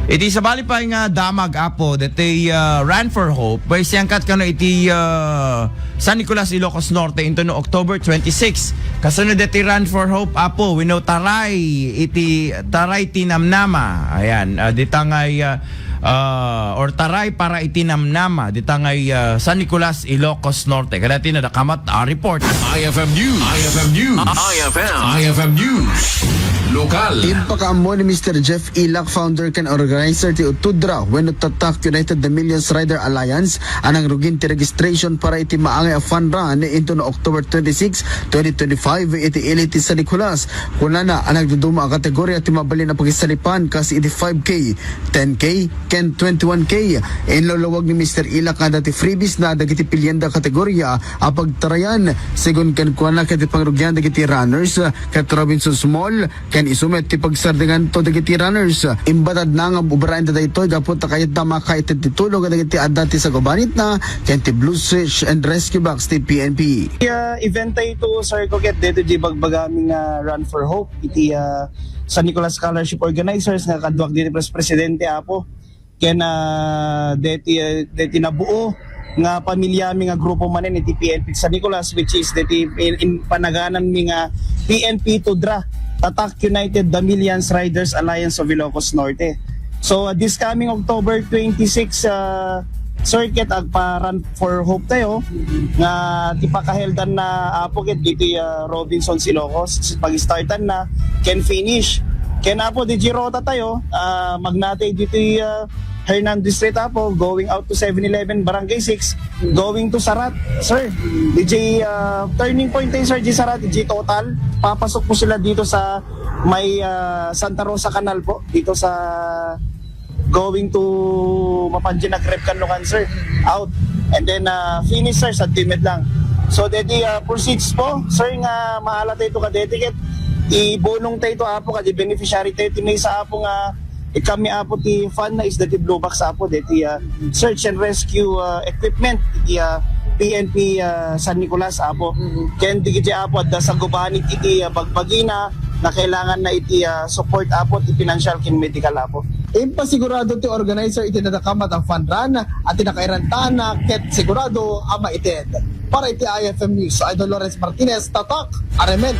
Iti sabali pa nga damag apo dati Run for Hope by siyangkat kano iti San Nicolas, Ilocos Norte into no October 26. Kasunod dati Run for Hope apo wino taray iti taray tinamnama. Ayan ditangay or taray para itinamnama ditangay San Nicolas, Ilocos Norte. Kada tinadakamat report. IFM News. IFM News. IFM News. Lokal. Impakaamo ni Mr. Jeff Ilak, founder kan organizer ti Utudra when tatak United the Millions Rider Alliance anang rugin ti registration para iti maangay a fun run into no October 26, 2025 iti Elite San Nicolas. Kunana anang duduma a kategorya ti mabalin na pagisalipan kasi iti 5K, 10K, ken 21K. Inlolawag ni Mr. Ilak nga dati freebies na dagiti pilyenda kategorya a pagtarayan sigun ken kuana ket pangrugyan dagiti runners ket Robinson Small ken isumet ti pagsardingan to dagiti runners. Imbatad na nga ubarain da daytoy gapot ta kayat na makaited ti tulog dagiti adda ti sa gubanit na ken ti Blue Switch and Rescue Box ti PNP. Event tayo ito, sir, ko get dito di bagbagaming Run for Hope iti San Nicolas Scholarship Organizers nga kadwak dito pres presidente apo ken deti nabuo nga pamilyami nga grupo manen iti PNP San Nicolas, which is deti in panaganan mi nga PNP Tudra Tatak United the Millions Riders Alliance of Ilocos Norte. So this coming October 26 circuit agpa-Run for Hope tayo nga tipakaheldan na apo ket dito Robinson Ilocos pag-startan na can finish ken apo di Girota tayo magnatay dito Hernandez Street apo going out to 7-Eleven Barangay 6 going to Sarat sir DJ turning point tayo sir di Sarat DJ Total papasok po sila dito sa may Santa Rosa Canal po dito sa going to Mapanji na Grep Canlocan sir out and then finish sir sa Timed lang. So dedi proceeds po sir nga maala tayo ka dediket ibulong tayo to apo kadi beneficiary tayo ti may sa apo nga kami apo ti fund na is dati Blue Box apo dati search and rescue equipment iti PNP San Nicolas apo ken digiti apo adda sa gubanit iti bagbagina na kailangan na iti support apo ti financial ken medical apo. Impasigurado ti organizer iti nadakamat ang fund run at tinakairantahan na ket sigurado ama ited. Para iti IFM News, Idol Lawrence Martinez, Tatak, Aremen.